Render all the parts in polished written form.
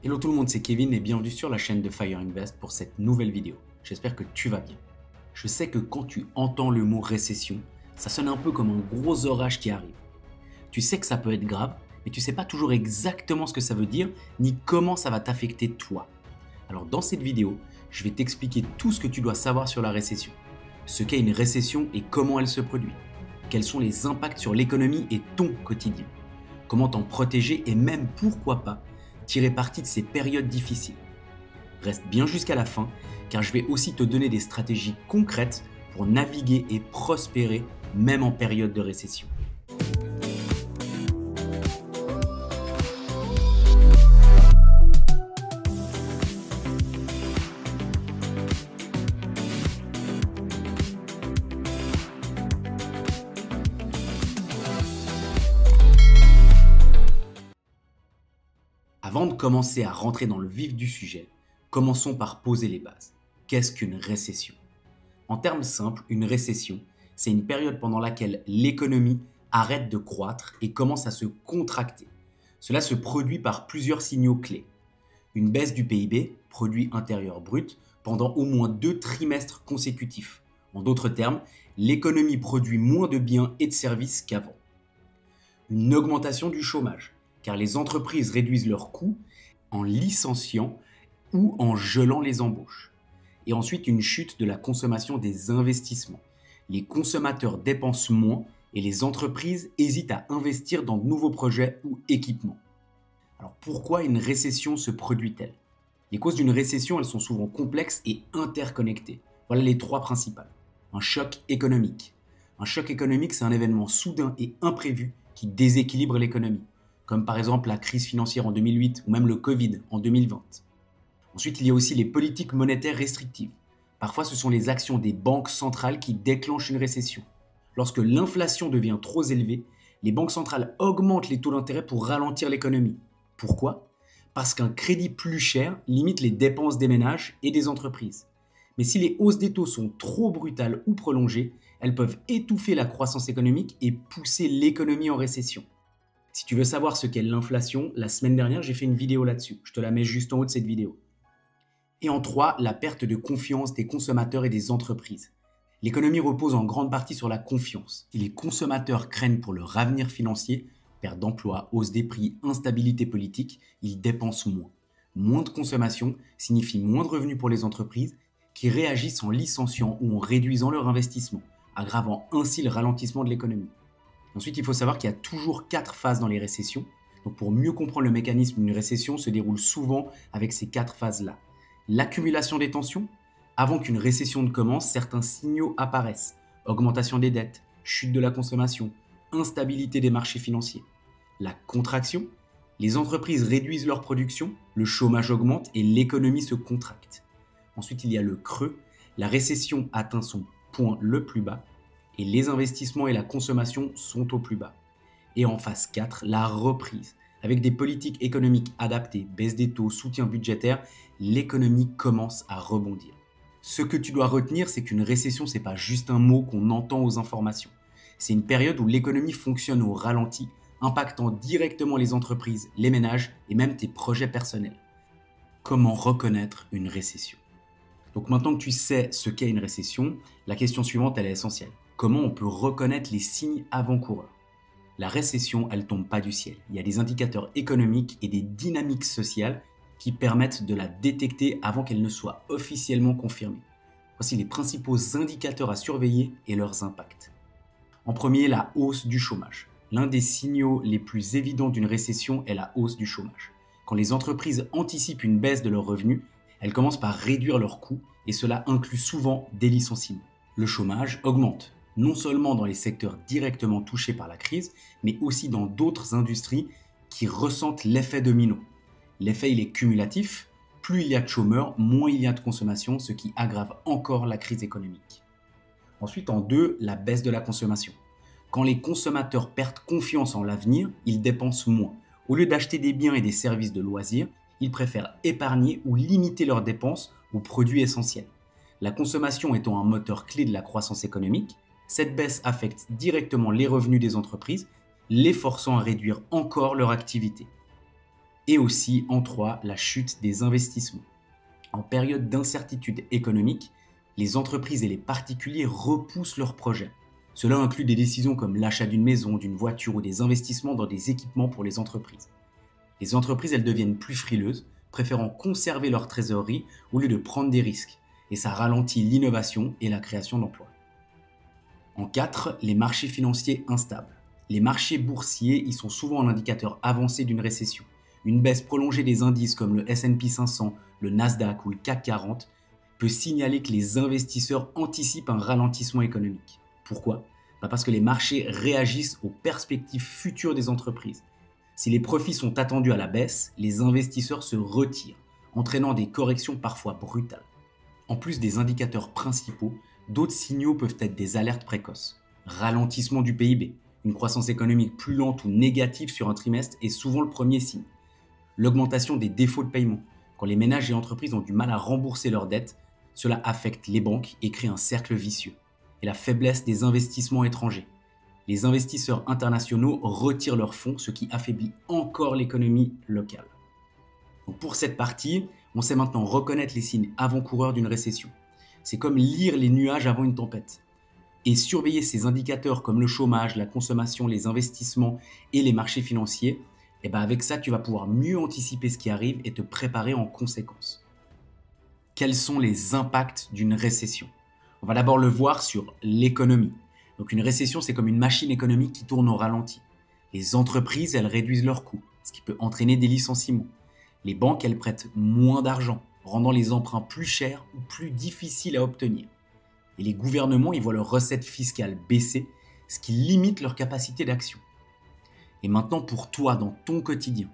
Hello tout le monde, c'est Kevin et bienvenue sur la chaîne de Fire Invest pour cette nouvelle vidéo. J'espère que tu vas bien. Je sais que quand tu entends le mot récession, ça sonne un peu comme un gros orage qui arrive. Tu sais que ça peut être grave, mais tu sais pas toujours exactement ce que ça veut dire, ni comment ça va t'affecter toi. Alors dans cette vidéo, je vais t'expliquer tout ce que tu dois savoir sur la récession, ce qu'est une récession et comment elle se produit, quels sont les impacts sur l'économie et ton quotidien, comment t'en protéger et même pourquoi pas tirer parti de ces périodes difficiles. Reste bien jusqu'à la fin, car je vais aussi te donner des stratégies concrètes pour naviguer et prospérer même en période de récession. Avant de commencer à rentrer dans le vif du sujet, commençons par poser les bases. Qu'est-ce qu'une récession ? En termes simples, une récession, c'est une période pendant laquelle l'économie arrête de croître et commence à se contracter. Cela se produit par plusieurs signaux clés. Une baisse du PIB, produit intérieur brut, pendant au moins 2 trimestres consécutifs. En d'autres termes, l'économie produit moins de biens et de services qu'avant. Une augmentation du chômage, car les entreprises réduisent leurs coûts en licenciant ou en gelant les embauches. Et ensuite, une chute de la consommation des investissements. Les consommateurs dépensent moins et les entreprises hésitent à investir dans de nouveaux projets ou équipements. Alors pourquoi une récession se produit-elle ? Les causes d'une récession, elles sont souvent complexes et interconnectées. Voilà les 3 principales. Un choc économique. Un choc économique, c'est un événement soudain et imprévu qui déséquilibre l'économie, comme par exemple la crise financière en 2008 ou même le Covid en 2020. Ensuite, il y a aussi les politiques monétaires restrictives. Parfois, ce sont les actions des banques centrales qui déclenchent une récession. Lorsque l'inflation devient trop élevée, les banques centrales augmentent les taux d'intérêt pour ralentir l'économie. Pourquoi ? Parce qu'un crédit plus cher limite les dépenses des ménages et des entreprises. Mais si les hausses des taux sont trop brutales ou prolongées, elles peuvent étouffer la croissance économique et pousser l'économie en récession. Si tu veux savoir ce qu'est l'inflation, la semaine dernière, j'ai fait une vidéo là-dessus. Je te la mets juste en haut de cette vidéo. Et en 3, la perte de confiance des consommateurs et des entreprises. L'économie repose en grande partie sur la confiance. Et les consommateurs craignent pour leur avenir financier, perte d'emploi, hausse des prix, instabilité politique, ils dépensent moins. Moins de consommation signifie moins de revenus pour les entreprises qui réagissent en licenciant ou en réduisant leur investissement, aggravant ainsi le ralentissement de l'économie. Ensuite, il faut savoir qu'il y a toujours 4 phases dans les récessions. Donc pour mieux comprendre le mécanisme d'une récession se déroule souvent avec ces 4 phases-là. L'accumulation des tensions. Avant qu'une récession ne commence, certains signaux apparaissent. Augmentation des dettes, chute de la consommation, instabilité des marchés financiers. La contraction. Les entreprises réduisent leur production, le chômage augmente et l'économie se contracte. Ensuite, il y a le creux. La récession atteint son point le plus bas et les investissements et la consommation sont au plus bas. Et en phase 4, la reprise. Avec des politiques économiques adaptées, baisse des taux, soutien budgétaire, l'économie commence à rebondir. Ce que tu dois retenir, c'est qu'une récession, c'est pas juste un mot qu'on entend aux informations. C'est une période où l'économie fonctionne au ralenti, impactant directement les entreprises, les ménages et même tes projets personnels. Comment reconnaître une récession ? Donc maintenant que tu sais ce qu'est une récession, la question suivante, elle est essentielle. Comment on peut reconnaître les signes avant-coureurs ? La récession, elle tombe pas du ciel. Il y a des indicateurs économiques et des dynamiques sociales qui permettent de la détecter avant qu'elle ne soit officiellement confirmée. Voici les principaux indicateurs à surveiller et leurs impacts. En premier, la hausse du chômage. L'un des signaux les plus évidents d'une récession est la hausse du chômage. Quand les entreprises anticipent une baisse de leurs revenus, elles commencent par réduire leurs coûts et cela inclut souvent des licenciements. Le chômage augmente, non seulement dans les secteurs directement touchés par la crise, mais aussi dans d'autres industries qui ressentent l'effet domino. L'effet, il est cumulatif. Plus il y a de chômeurs, moins il y a de consommation, ce qui aggrave encore la crise économique. Ensuite, en 2, la baisse de la consommation. Quand les consommateurs perdent confiance en l'avenir, ils dépensent moins. Au lieu d'acheter des biens et des services de loisirs, ils préfèrent épargner ou limiter leurs dépenses aux produits essentiels. La consommation étant un moteur clé de la croissance économique, cette baisse affecte directement les revenus des entreprises, les forçant à réduire encore leur activité. Et aussi, en 3, la chute des investissements. En période d'incertitude économique, les entreprises et les particuliers repoussent leurs projets. Cela inclut des décisions comme l'achat d'une maison, d'une voiture ou des investissements dans des équipements pour les entreprises. Les entreprises, elles deviennent plus frileuses, préférant conserver leur trésorerie au lieu de prendre des risques. Et ça ralentit l'innovation et la création d'emplois. En 4, les marchés financiers instables. Les marchés boursiers y sont souvent un indicateur avancé d'une récession. Une baisse prolongée des indices comme le S&P 500, le Nasdaq ou le CAC 40 peut signaler que les investisseurs anticipent un ralentissement économique. Pourquoi ? Parce que les marchés réagissent aux perspectives futures des entreprises. Si les profits sont attendus à la baisse, les investisseurs se retirent, entraînant des corrections parfois brutales. En plus des indicateurs principaux, d'autres signaux peuvent être des alertes précoces. Ralentissement du PIB, une croissance économique plus lente ou négative sur un trimestre est souvent le premier signe. L'augmentation des défauts de paiement. Quand les ménages et entreprises ont du mal à rembourser leurs dettes, cela affecte les banques et crée un cercle vicieux. Et la faiblesse des investissements étrangers. Les investisseurs internationaux retirent leurs fonds, ce qui affaiblit encore l'économie locale. Donc pour cette partie, on sait maintenant reconnaître les signes avant-coureurs d'une récession. C'est comme lire les nuages avant une tempête. Et surveiller ces indicateurs comme le chômage, la consommation, les investissements et les marchés financiers, et avec ça, tu vas pouvoir mieux anticiper ce qui arrive et te préparer en conséquence. Quels sont les impacts d'une récession ? On va d'abord le voir sur l'économie. Donc une récession, c'est comme une machine économique qui tourne au ralenti. Les entreprises, elles réduisent leurs coûts, ce qui peut entraîner des licenciements. Les banques, elles prêtent moins d'argent, rendant les emprunts plus chers ou plus difficiles à obtenir. Et les gouvernements, ils voient leurs recettes fiscales baisser, ce qui limite leur capacité d'action. Et maintenant, pour toi, dans ton quotidien,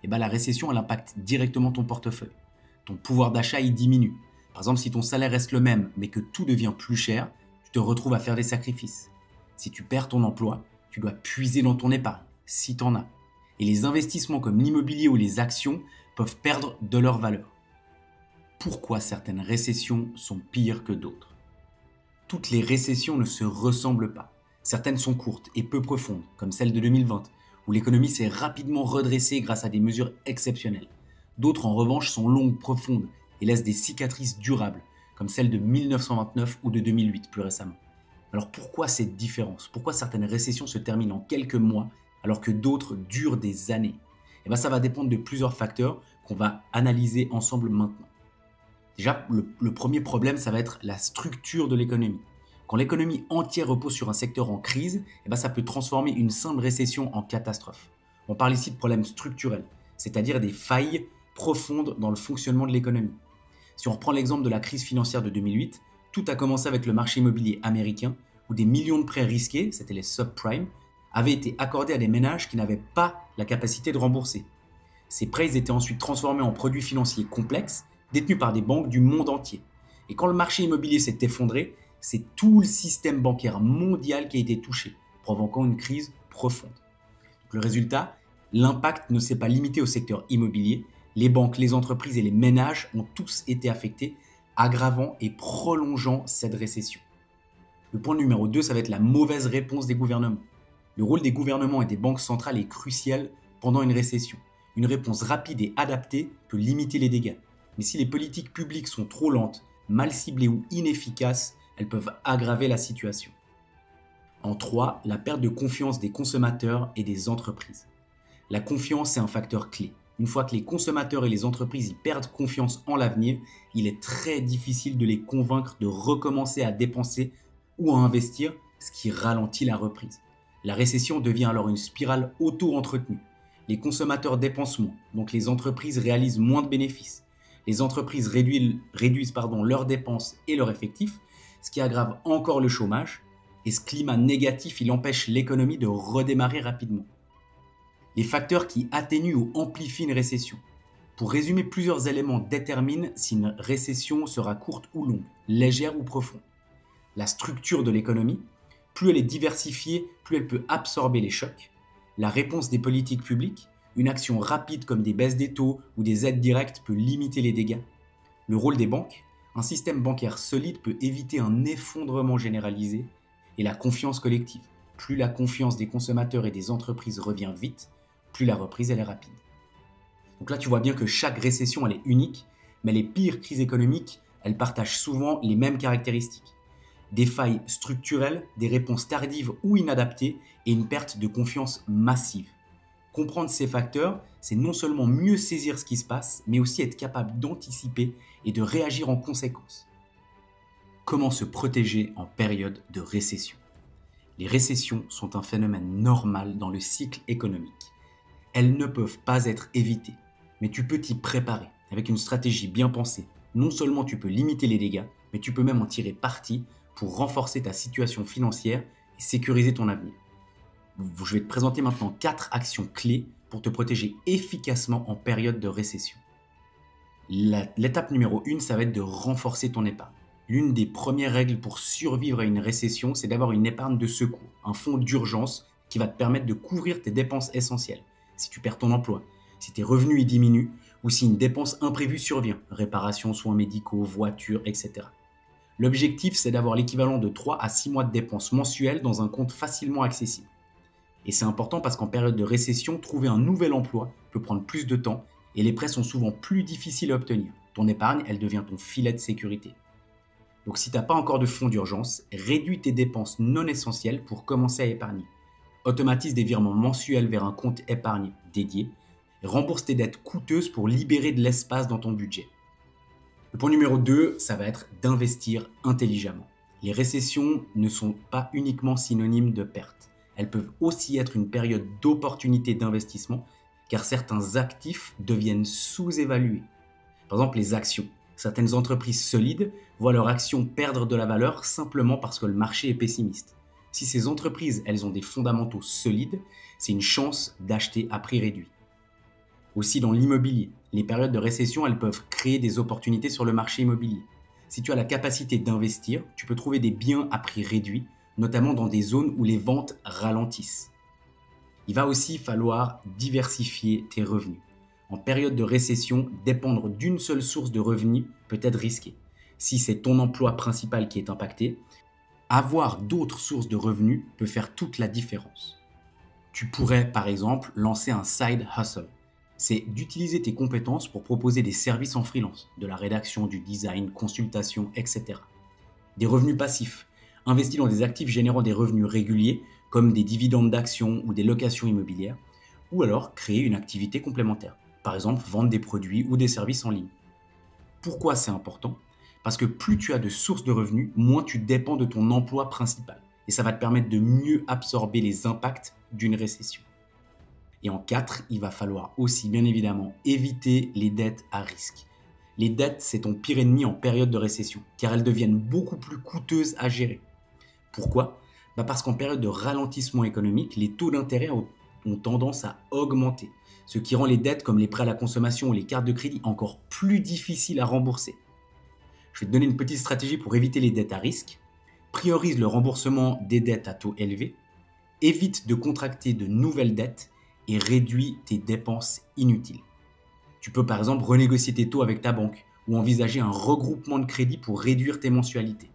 la récession, elle impacte directement ton portefeuille. Ton pouvoir d'achat, il diminue. Par exemple, si ton salaire reste le même, mais que tout devient plus cher, tu te retrouves à faire des sacrifices. Si tu perds ton emploi, tu dois puiser dans ton épargne, si tu en as. Et les investissements comme l'immobilier ou les actions peuvent perdre de leur valeur. Pourquoi certaines récessions sont pires que d'autres ? Toutes les récessions ne se ressemblent pas. Certaines sont courtes et peu profondes, comme celle de 2020, où l'économie s'est rapidement redressée grâce à des mesures exceptionnelles. D'autres, en revanche, sont longues, profondes et laissent des cicatrices durables, comme celle de 1929 ou de 2008 plus récemment. Alors pourquoi cette différence ? Pourquoi certaines récessions se terminent en quelques mois alors que d'autres durent des années ? Ça va dépendre de plusieurs facteurs qu'on va analyser ensemble maintenant. Déjà, le premier problème, ça va être la structure de l'économie. Quand l'économie entière repose sur un secteur en crise, ça peut transformer une simple récession en catastrophe. On parle ici de problèmes structurels, c'est-à-dire des failles profondes dans le fonctionnement de l'économie. Si on reprend l'exemple de la crise financière de 2008, tout a commencé avec le marché immobilier américain, où des millions de prêts risqués, c'était les subprimes, avaient été accordés à des ménages qui n'avaient pas la capacité de rembourser. Ces prêts étaient ensuite transformés en produits financiers complexes, détenus par des banques du monde entier. Et quand le marché immobilier s'est effondré, c'est tout le système bancaire mondial qui a été touché, provoquant une crise profonde. Donc le résultat, l'impact ne s'est pas limité au secteur immobilier. Les banques, les entreprises et les ménages ont tous été affectés, aggravant et prolongeant cette récession. Le point numéro 2, ça va être la mauvaise réponse des gouvernements. Le rôle des gouvernements et des banques centrales est crucial pendant une récession. Une réponse rapide et adaptée peut limiter les dégâts. Mais si les politiques publiques sont trop lentes, mal ciblées ou inefficaces, elles peuvent aggraver la situation. En 3, la perte de confiance des consommateurs et des entreprises. La confiance est un facteur clé. Une fois que les consommateurs et les entreprises y perdent confiance en l'avenir, il est très difficile de les convaincre de recommencer à dépenser ou à investir, ce qui ralentit la reprise. La récession devient alors une spirale auto-entretenue. Les consommateurs dépensent moins, donc les entreprises réalisent moins de bénéfices. Les entreprises réduisent leurs dépenses et leurs effectifs, ce qui aggrave encore le chômage. Et ce climat négatif, il empêche l'économie de redémarrer rapidement. Les facteurs qui atténuent ou amplifient une récession. Pour résumer, plusieurs éléments déterminent si une récession sera courte ou longue, légère ou profonde. La structure de l'économie, plus elle est diversifiée, plus elle peut absorber les chocs. La réponse des politiques publiques, une action rapide comme des baisses des taux ou des aides directes peut limiter les dégâts. Le rôle des banques, un système bancaire solide peut éviter un effondrement généralisé. Et la confiance collective. Plus la confiance des consommateurs et des entreprises revient vite, plus la reprise elle est rapide. Donc là, tu vois bien que chaque récession, elle est unique, mais les pires crises économiques, elles partagent souvent les mêmes caractéristiques. Des failles structurelles, des réponses tardives ou inadaptées et une perte de confiance massive. Comprendre ces facteurs, c'est non seulement mieux saisir ce qui se passe, mais aussi être capable d'anticiper et de réagir en conséquence. Comment se protéger en période de récession? Les récessions sont un phénomène normal dans le cycle économique. Elles ne peuvent pas être évitées, mais tu peux t'y préparer avec une stratégie bien pensée. Non seulement tu peux limiter les dégâts, mais tu peux même en tirer parti pour renforcer ta situation financière et sécuriser ton avenir. Je vais te présenter maintenant 4 actions clés pour te protéger efficacement en période de récession. L'étape numéro 1, ça va être de renforcer ton épargne. L'une des premières règles pour survivre à une récession, c'est d'avoir une épargne de secours, un fonds d'urgence qui va te permettre de couvrir tes dépenses essentielles. Si tu perds ton emploi, si tes revenus y diminuent ou si une dépense imprévue survient, réparation, soins médicaux, voiture, etc. L'objectif, c'est d'avoir l'équivalent de 3 à 6 mois de dépenses mensuelles dans un compte facilement accessible. Et c'est important parce qu'en période de récession, trouver un nouvel emploi peut prendre plus de temps et les prêts sont souvent plus difficiles à obtenir. Ton épargne, elle devient ton filet de sécurité. Donc si tu n'as pas encore de fonds d'urgence, réduis tes dépenses non essentielles pour commencer à épargner. Automatise des virements mensuels vers un compte épargne dédié et rembourse tes dettes coûteuses pour libérer de l'espace dans ton budget. Le point numéro 2, ça va être d'investir intelligemment. Les récessions ne sont pas uniquement synonymes de perte. Elles peuvent aussi être une période d'opportunité d'investissement car certains actifs deviennent sous-évalués. Par exemple, les actions. Certaines entreprises solides voient leurs actions perdre de la valeur simplement parce que le marché est pessimiste. Si ces entreprises, elles ont des fondamentaux solides, c'est une chance d'acheter à prix réduit. Aussi dans l'immobilier, les périodes de récession, elles peuvent créer des opportunités sur le marché immobilier. Si tu as la capacité d'investir, tu peux trouver des biens à prix réduit, notamment dans des zones où les ventes ralentissent. Il va aussi falloir diversifier tes revenus. En période de récession, dépendre d'une seule source de revenus peut être risqué. Si c'est ton emploi principal qui est impacté, avoir d'autres sources de revenus peut faire toute la différence. Tu pourrais par exemple lancer un side hustle. C'est d'utiliser tes compétences pour proposer des services en freelance, de la rédaction, du design, consultation, etc. Des revenus passifs. Investis dans des actifs générant des revenus réguliers, comme des dividendes d'actions ou des locations immobilières, ou alors créer une activité complémentaire. Par exemple, vendre des produits ou des services en ligne. Pourquoi c'est important? Parce que plus tu as de sources de revenus, moins tu dépends de ton emploi principal. Et ça va te permettre de mieux absorber les impacts d'une récession. Et en 4, il va falloir aussi bien évidemment éviter les dettes à risque. Les dettes, c'est ton pire ennemi en période de récession, car elles deviennent beaucoup plus coûteuses à gérer. Pourquoi? Parce qu'en période de ralentissement économique, les taux d'intérêt ont tendance à augmenter, ce qui rend les dettes comme les prêts à la consommation ou les cartes de crédit encore plus difficiles à rembourser. Je vais te donner une petite stratégie pour éviter les dettes à risque. Priorise le remboursement des dettes à taux élevés, évite de contracter de nouvelles dettes et réduis tes dépenses inutiles. Tu peux par exemple renégocier tes taux avec ta banque ou envisager un regroupement de crédits pour réduire tes mensualités.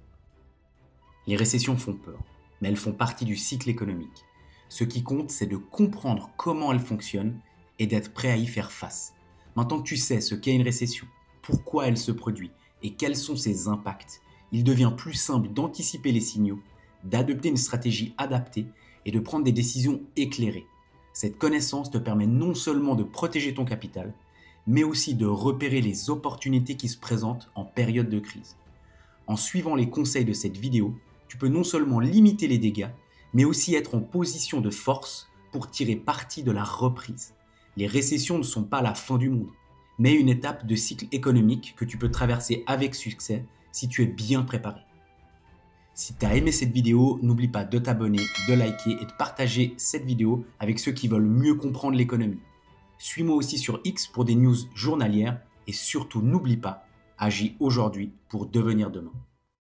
Les récessions font peur, mais elles font partie du cycle économique. Ce qui compte, c'est de comprendre comment elles fonctionnent et d'être prêt à y faire face. Maintenant que tu sais ce qu'est une récession, pourquoi elle se produit et quels sont ses impacts, il devient plus simple d'anticiper les signaux, d'adopter une stratégie adaptée et de prendre des décisions éclairées. Cette connaissance te permet non seulement de protéger ton capital, mais aussi de repérer les opportunités qui se présentent en période de crise. En suivant les conseils de cette vidéo, tu peux non seulement limiter les dégâts, mais aussi être en position de force pour tirer parti de la reprise. Les récessions ne sont pas la fin du monde, mais une étape de cycle économique que tu peux traverser avec succès si tu es bien préparé. Si tu as aimé cette vidéo, n'oublie pas de t'abonner, de liker et de partager cette vidéo avec ceux qui veulent mieux comprendre l'économie. Suis-moi aussi sur X pour des news journalières et surtout n'oublie pas, agis aujourd'hui pour devenir demain.